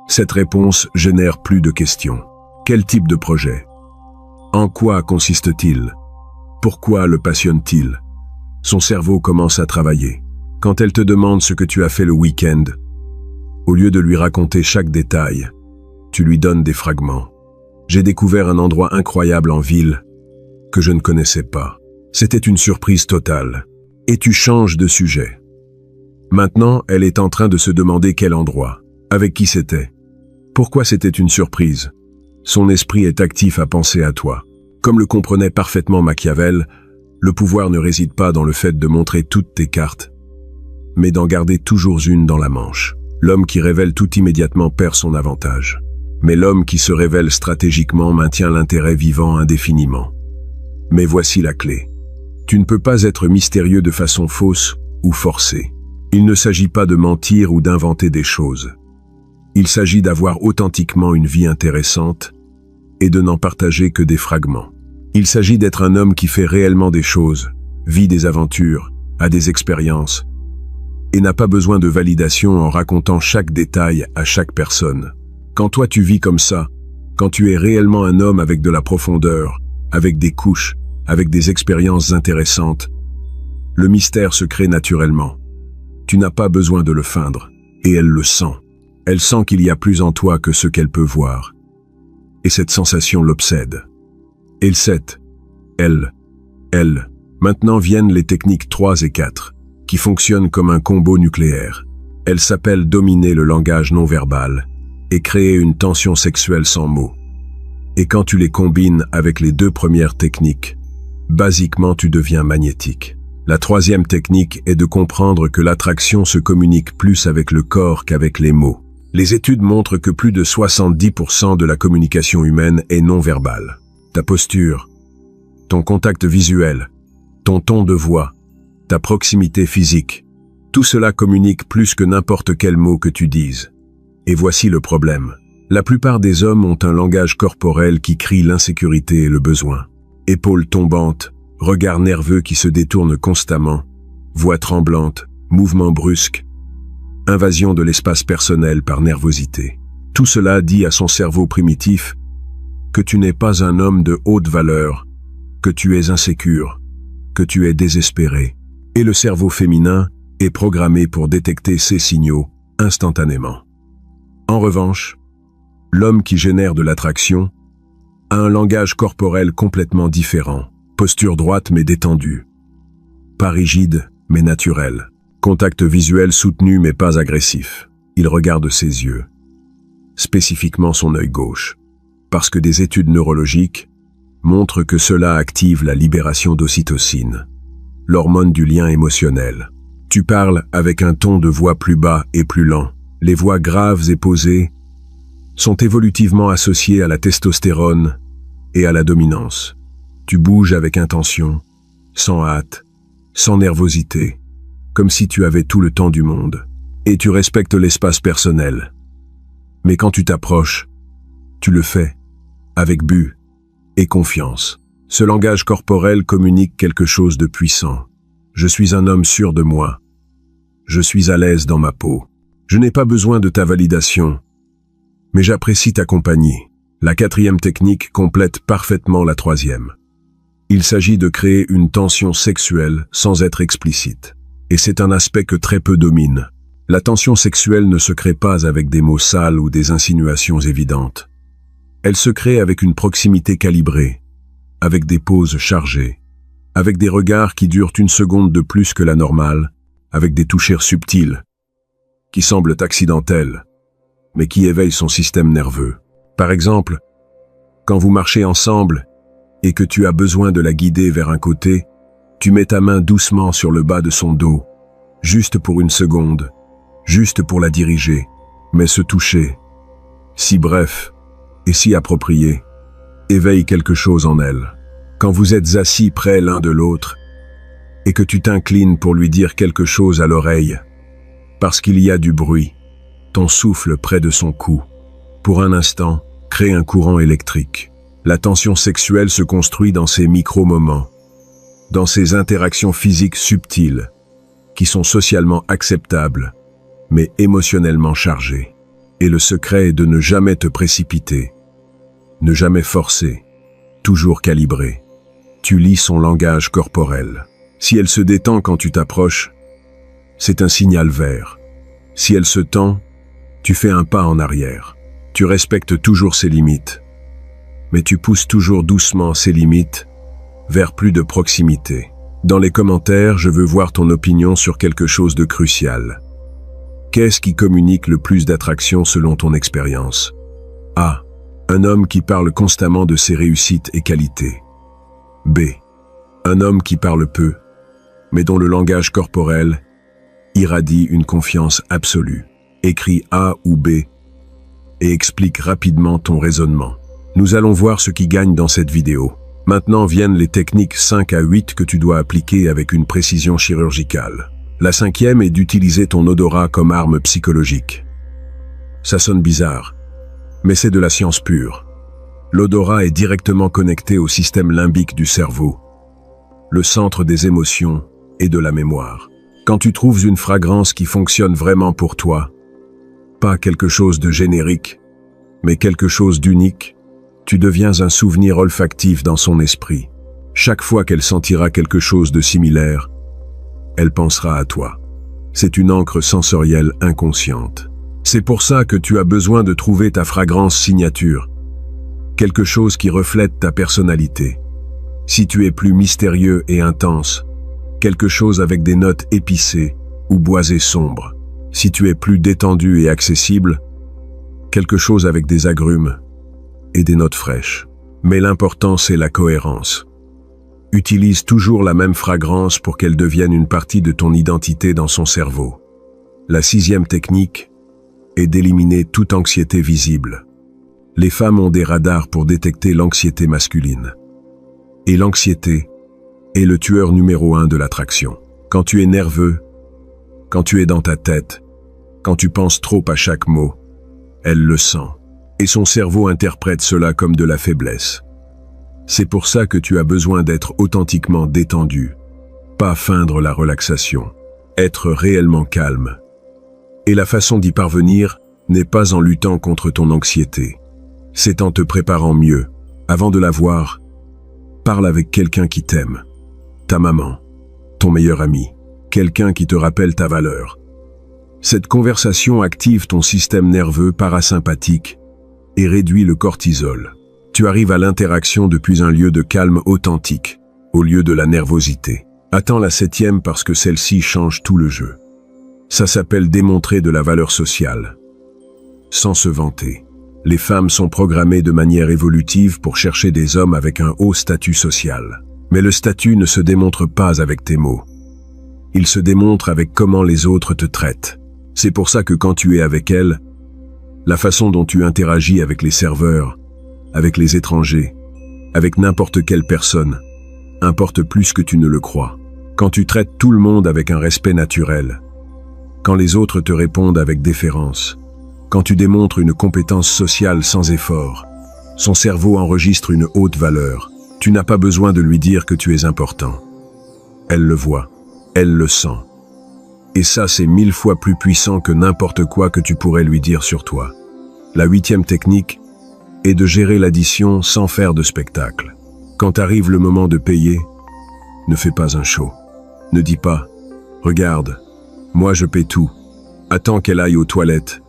Cette réponse génère plus de questions. Quel type de projet? En quoi consiste-t-il? Pourquoi le passionne-t-il? Son cerveau commence à travailler. Quand elle te demande ce que tu as fait le week-end, au lieu de lui raconter chaque détail, tu lui donnes des fragments. J'ai découvert un endroit incroyable en ville que je ne connaissais pas. C'était une surprise totale. Et tu changes de sujet. Maintenant, elle est en train de se demander quel endroit, avec qui c'était, pourquoi c'était une surprise. Son esprit est actif à penser à toi. Comme le comprenait parfaitement Machiavel, le pouvoir ne réside pas dans le fait de montrer toutes tes cartes, mais d'en garder toujours une dans la manche. L'homme qui révèle tout immédiatement perd son avantage. Mais l'homme qui se révèle stratégiquement maintient l'intérêt vivant indéfiniment. Mais voici la clé. Tu ne peux pas être mystérieux de façon fausse ou forcée. Il ne s'agit pas de mentir ou d'inventer des choses. Il s'agit d'avoir authentiquement une vie intéressante et de n'en partager que des fragments. Il s'agit d'être un homme qui fait réellement des choses, vit des aventures, a des expériences, et n'a pas besoin de validation en racontant chaque détail à chaque personne. Quand toi tu vis comme ça, quand tu es réellement un homme avec de la profondeur, avec des couches, avec des expériences intéressantes, le mystère se crée naturellement. Tu n'as pas besoin de le feindre, et elle le sent. Elle sent qu'il y a plus en toi que ce qu'elle peut voir. Et cette sensation l'obsède. Et le 7, elle. Maintenant viennent les techniques 3 et 4, qui fonctionnent comme un combo nucléaire. Elles s'appellent dominer le langage non verbal et créer une tension sexuelle sans mots. Et quand tu les combines avec les 2 premières techniques, basiquement tu deviens magnétique. La 3e technique est de comprendre que l'attraction se communique plus avec le corps qu'avec les mots. Les études montrent que plus de 70% de la communication humaine est non verbale. Ta posture, ton contact visuel, ton ton de voix, ta proximité physique, tout cela communique plus que n'importe quel mot que tu dises. Et voici le problème. La plupart des hommes ont un langage corporel qui crie l'insécurité et le besoin. Épaules tombantes, regard nerveux qui se détourne constamment, voix tremblante, mouvements brusques, invasion de l'espace personnel par nervosité. Tout cela dit à son cerveau primitif que tu n'es pas un homme de haute valeur, que tu es insécure, que tu es désespéré. Et le cerveau féminin est programmé pour détecter ces signaux instantanément. En revanche, l'homme qui génère de l'attraction a un langage corporel complètement différent. Posture droite mais détendue. Pas rigide mais naturelle. Contact visuel soutenu mais pas agressif. Il regarde ses yeux. Spécifiquement son œil gauche. Parce que des études neurologiques montrent que cela active la libération d'ocytocine, l'hormone du lien émotionnel. Tu parles avec un ton de voix plus bas et plus lent. Les voix graves et posées sont évolutivement associées à la testostérone et à la dominance. Tu bouges avec intention, sans hâte, sans nervosité, comme si tu avais tout le temps du monde. Et tu respectes l'espace personnel. Mais quand tu t'approches, tu le fais, avec but et confiance. Ce langage corporel communique quelque chose de puissant. Je suis un homme sûr de moi. Je suis à l'aise dans ma peau. Je n'ai pas besoin de ta validation, mais j'apprécie ta compagnie. La 4e technique complète parfaitement la 3e. Il s'agit de créer une tension sexuelle sans être explicite. Et c'est un aspect que très peu dominent. La tension sexuelle ne se crée pas avec des mots sales ou des insinuations évidentes. Elle se crée avec une proximité calibrée, avec des pauses chargées, avec des regards qui durent 1 seconde de plus que la normale, avec des touchères subtiles, qui semblent accidentelles, mais qui éveillent son système nerveux. Par exemple, quand vous marchez ensemble et que tu as besoin de la guider vers un côté, Tu mets ta main doucement sur le bas de son dos, juste pour une seconde, juste pour la diriger, mais ce toucher, si bref et si approprié, éveille quelque chose en elle. Quand vous êtes assis près l'un de l'autre et que tu t'inclines pour lui dire quelque chose à l'oreille, parce qu'il y a du bruit, ton souffle près de son cou, pour un instant, crée un courant électrique. La tension sexuelle se construit dans ces micro-moments, dans ces interactions physiques subtiles, qui sont socialement acceptables, mais émotionnellement chargées. Et le secret est de ne jamais te précipiter, ne jamais forcer, toujours calibrer. Tu lis son langage corporel. Si elle se détend quand tu t'approches, c'est un signal vert. Si elle se tend, tu fais un pas en arrière. Tu respectes toujours ses limites, mais tu pousses toujours doucement ces limites vers plus de proximité. Dans les commentaires, je veux voir ton opinion sur quelque chose de crucial. Qu'est-ce qui communique le plus d'attraction selon ton expérience? A. Un homme qui parle constamment de ses réussites et qualités. B. Un homme qui parle peu, mais dont le langage corporel irradie une confiance absolue. Écris A ou B et explique rapidement ton raisonnement. Nous allons voir ce qui gagne dans cette vidéo. Maintenant viennent les techniques 5 à 8 que tu dois appliquer avec une précision chirurgicale. La 5e est d'utiliser ton odorat comme arme psychologique. Ça sonne bizarre, mais c'est de la science pure. L'odorat est directement connecté au système limbique du cerveau, le centre des émotions et de la mémoire. Quand tu trouves une fragrance qui fonctionne vraiment pour toi, pas quelque chose de générique, mais quelque chose d'unique, tu deviens un souvenir olfactif dans son esprit. Chaque fois qu'elle sentira quelque chose de similaire, elle pensera à toi. C'est une encre sensorielle inconsciente. C'est pour ça que tu as besoin de trouver ta fragrance signature, quelque chose qui reflète ta personnalité. Si tu es plus mystérieux et intense, quelque chose avec des notes épicées ou boisées sombres. Si tu es plus détendu et accessible, quelque chose avec des agrumes et des notes fraîches. Mais l'important, c'est la cohérence. Utilise toujours la même fragrance pour qu'elle devienne une partie de ton identité dans son cerveau. La 6e technique est d'éliminer toute anxiété visible. Les femmes ont des radars pour détecter l'anxiété masculine. Et l'anxiété est le tueur numéro 1 de l'attraction. Quand tu es nerveux, quand tu es dans ta tête, quand tu penses trop à chaque mot, elle le sent. Et son cerveau interprète cela comme de la faiblesse. C'est pour ça que tu as besoin d'être authentiquement détendu, pas feindre la relaxation, être réellement calme. Et la façon d'y parvenir n'est pas en luttant contre ton anxiété. C'est en te préparant mieux. Avant de la voir, parle avec quelqu'un qui t'aime. Ta maman, ton meilleur ami, quelqu'un qui te rappelle ta valeur. Cette conversation active ton système nerveux parasympathique et réduit le cortisol. Tu arrives à l'interaction depuis un lieu de calme authentique, au lieu de la nervosité. Attends la 7e parce que celle-ci change tout le jeu. Ça s'appelle démontrer de la valeur sociale. Sans se vanter. Les femmes sont programmées de manière évolutive pour chercher des hommes avec un haut statut social. Mais le statut ne se démontre pas avec tes mots. Il se démontre avec comment les autres te traitent. C'est pour ça que quand tu es avec elles, la façon dont tu interagis avec les serveurs, avec les étrangers, avec n'importe quelle personne, importe plus que tu ne le crois. Quand tu traites tout le monde avec un respect naturel, quand les autres te répondent avec déférence, quand tu démontres une compétence sociale sans effort, son cerveau enregistre une haute valeur. Tu n'as pas besoin de lui dire que tu es important. Elle le voit, elle le sent. Et ça, c'est 1000 fois plus puissant que n'importe quoi que tu pourrais lui dire sur toi. La 8e technique est de gérer l'addition sans faire de spectacle. Quand arrive le moment de payer, ne fais pas un show. Ne dis pas « Regarde, moi je paie tout ». Attends qu'elle aille aux toilettes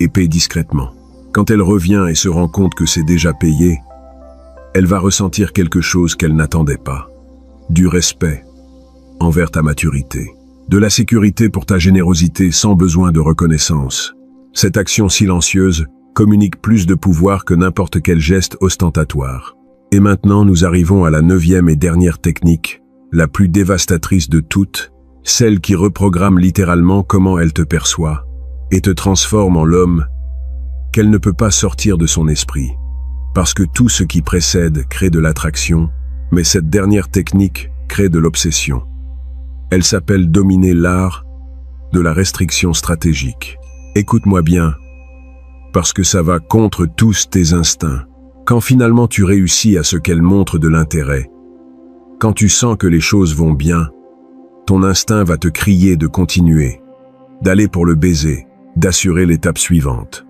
et paie discrètement. Quand elle revient et se rend compte que c'est déjà payé, elle va ressentir quelque chose qu'elle n'attendait pas. Du respect envers ta maturité. De la sécurité pour ta générosité sans besoin de reconnaissance. Cette action silencieuse communique plus de pouvoir que n'importe quel geste ostentatoire. Et maintenant, nous arrivons à la 9e et dernière technique, la plus dévastatrice de toutes, celle qui reprogramme littéralement comment elle te perçoit et te transforme en l'homme qu'elle ne peut pas sortir de son esprit. Parce que tout ce qui précède crée de l'attraction, mais cette dernière technique crée de l'obsession. Elle s'appelle dominer l'art de la restriction stratégique. Écoute-moi bien, parce que ça va contre tous tes instincts. Quand finalement tu réussis à ce qu'elle montre de l'intérêt, quand tu sens que les choses vont bien, ton instinct va te crier de continuer, d'aller pour le baiser, d'assurer l'étape suivante.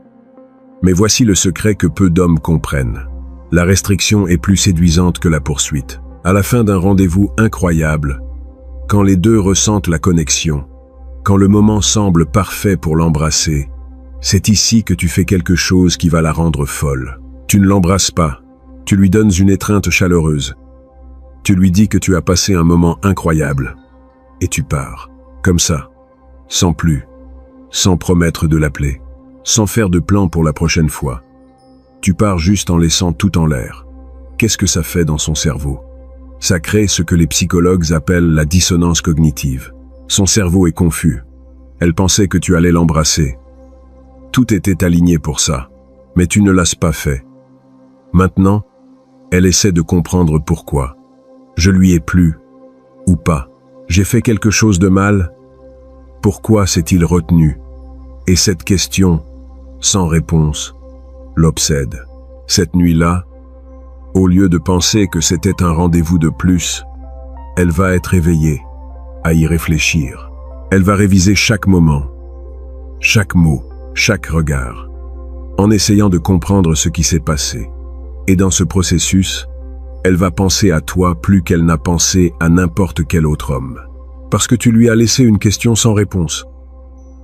Mais voici le secret que peu d'hommes comprennent. La restriction est plus séduisante que la poursuite. À la fin d'un rendez-vous incroyable, quand les deux ressentent la connexion, quand le moment semble parfait pour l'embrasser, c'est ici que tu fais quelque chose qui va la rendre folle. Tu ne l'embrasses pas, tu lui donnes une étreinte chaleureuse. Tu lui dis que tu as passé un moment incroyable. Et tu pars, comme ça, sans plus, sans promettre de l'appeler, sans faire de plan pour la prochaine fois. Tu pars juste en laissant tout en l'air. Qu'est-ce que ça fait dans son cerveau? Ça crée ce que les psychologues appellent la dissonance cognitive. Son cerveau est confus. Elle pensait que tu allais l'embrasser. Tout était aligné pour ça, mais tu ne l'as pas fait. Maintenant, elle essaie de comprendre pourquoi. Je lui ai plu, ou pas. J'ai fait quelque chose de mal? Pourquoi s'est-il retenu? Et cette question, sans réponse, l'obsède. Cette nuit-là, au lieu de penser que c'était un rendez-vous de plus, elle va être éveillée, à y réfléchir. Elle va réviser chaque moment, chaque mot, chaque regard, en essayant de comprendre ce qui s'est passé. Et dans ce processus, elle va penser à toi plus qu'elle n'a pensé à n'importe quel autre homme. Parce que tu lui as laissé une question sans réponse,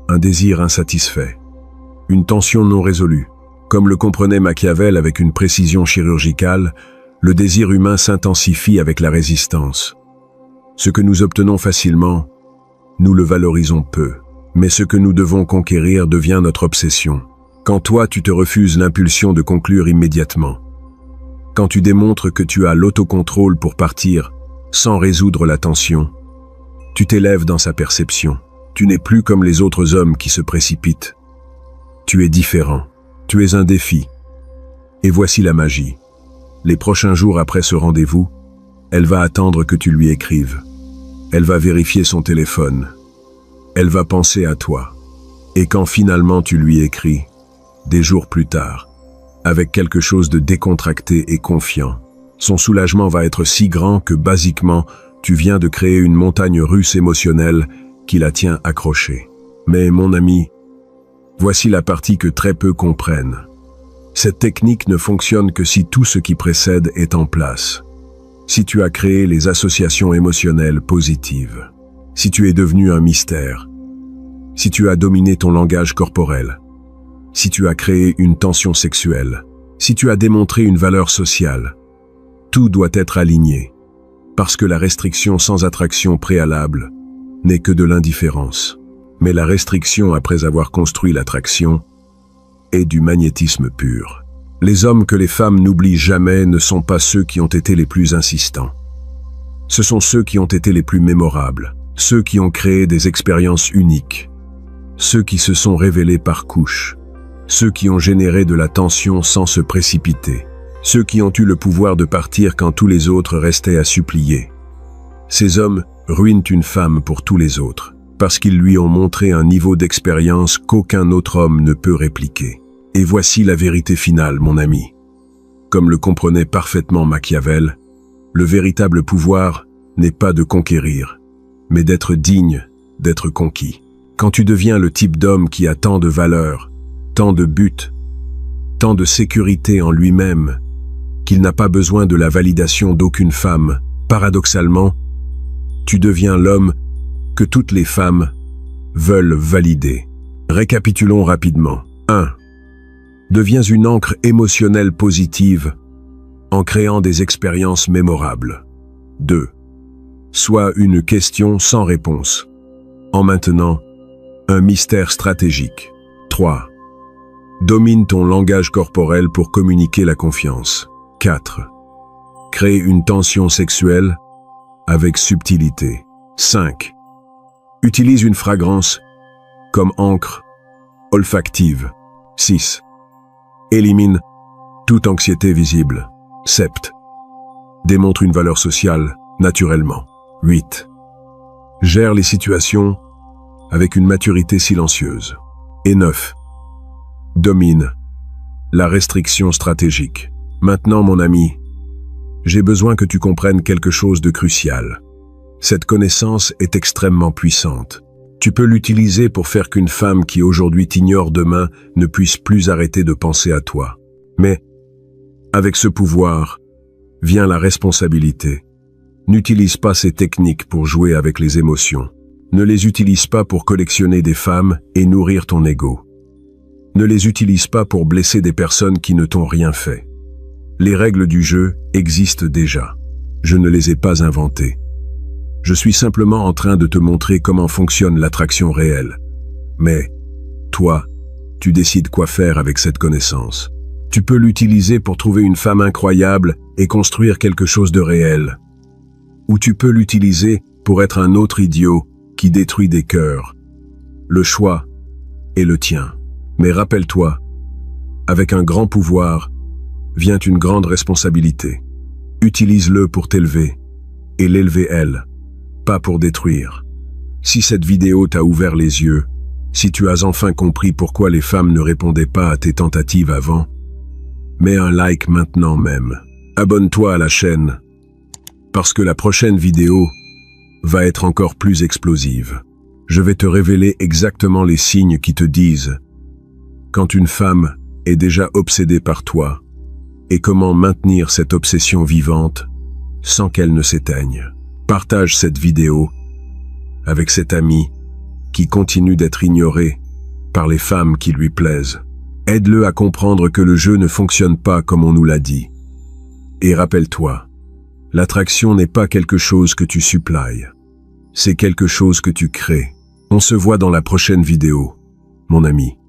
un désir insatisfait, une tension non résolue. Comme le comprenait Machiavel avec une précision chirurgicale, le désir humain s'intensifie avec la résistance. Ce que nous obtenons facilement, nous le valorisons peu. Mais ce que nous devons conquérir devient notre obsession. Quand toi, tu te refuses l'impulsion de conclure immédiatement, quand tu démontres que tu as l'autocontrôle pour partir sans résoudre la tension, tu t'élèves dans sa perception. Tu n'es plus comme les autres hommes qui se précipitent. Tu es différent. Tu es un défi. Et voici la magie. Les prochains jours après ce rendez-vous, elle va attendre que tu lui écrives. Elle va vérifier son téléphone. Elle va penser à toi. Et quand finalement tu lui écris, des jours plus tard, avec quelque chose de décontracté et confiant, son soulagement va être si grand que basiquement, tu viens de créer une montagne russe émotionnelle qui la tient accrochée. Mais mon ami, voici la partie que très peu comprennent. Cette technique ne fonctionne que si tout ce qui précède est en place. Si tu as créé les associations émotionnelles positives. Si tu es devenu un mystère. Si tu as dominé ton langage corporel. Si tu as créé une tension sexuelle. Si tu as démontré une valeur sociale. Tout doit être aligné. Parce que la restriction sans attraction préalable n'est que de l'indifférence. Mais la restriction après avoir construit l'attraction est du magnétisme pur. Les hommes que les femmes n'oublient jamais ne sont pas ceux qui ont été les plus insistants. Ce sont ceux qui ont été les plus mémorables, ceux qui ont créé des expériences uniques, ceux qui se sont révélés par couches, ceux qui ont généré de la tension sans se précipiter, ceux qui ont eu le pouvoir de partir quand tous les autres restaient à supplier. Ces hommes ruinent une femme pour tous les autres, parce qu'ils lui ont montré un niveau d'expérience qu'aucun autre homme ne peut répliquer. Et voici la vérité finale, mon ami. Comme le comprenait parfaitement Machiavel, le véritable pouvoir n'est pas de conquérir, mais d'être digne, d'être conquis. Quand tu deviens le type d'homme qui a tant de valeur, tant de buts, tant de sécurité en lui-même, qu'il n'a pas besoin de la validation d'aucune femme, paradoxalement, tu deviens l'homme que toutes les femmes veulent valider. Récapitulons rapidement. 1. Deviens une ancre émotionnelle positive en créant des expériences mémorables. 2. Sois une question sans réponse, en maintenant un mystère stratégique. 3. Domine ton langage corporel pour communiquer la confiance. 4. Crée une tension sexuelle avec subtilité. 5. Utilise une fragrance comme encre olfactive. 6. Élimine toute anxiété visible. 7. Démontre une valeur sociale naturellement. 8. Gère les situations avec une maturité silencieuse. Et 9. Domine la restriction stratégique. Maintenant, mon ami, j'ai besoin que tu comprennes quelque chose de crucial. Cette connaissance est extrêmement puissante. Tu peux l'utiliser pour faire qu'une femme qui aujourd'hui t'ignore demain ne puisse plus arrêter de penser à toi. Mais, avec ce pouvoir, vient la responsabilité. N'utilise pas ces techniques pour jouer avec les émotions. Ne les utilise pas pour collectionner des femmes et nourrir ton ego. Ne les utilise pas pour blesser des personnes qui ne t'ont rien fait. Les règles du jeu existent déjà. Je ne les ai pas inventées. Je suis simplement en train de te montrer comment fonctionne l'attraction réelle. Mais, toi, tu décides quoi faire avec cette connaissance. Tu peux l'utiliser pour trouver une femme incroyable et construire quelque chose de réel. Ou tu peux l'utiliser pour être un autre idiot qui détruit des cœurs. Le choix est le tien. Mais rappelle-toi, avec un grand pouvoir, vient une grande responsabilité. Utilise-le pour t'élever, et l'élever elle, pas pour détruire. Si cette vidéo t'a ouvert les yeux, si tu as enfin compris pourquoi les femmes ne répondaient pas à tes tentatives avant, mets un like maintenant même. Abonne-toi à la chaîne, parce que la prochaine vidéo va être encore plus explosive. Je vais te révéler exactement les signes qui te disent quand une femme est déjà obsédée par toi, et comment maintenir cette obsession vivante sans qu'elle ne s'éteigne. Partage cette vidéo avec cet ami qui continue d'être ignoré par les femmes qui lui plaisent. Aide-le à comprendre que le jeu ne fonctionne pas comme on nous l'a dit. Et rappelle-toi, l'attraction n'est pas quelque chose que tu supplies, c'est quelque chose que tu crées. On se voit dans la prochaine vidéo, mon ami.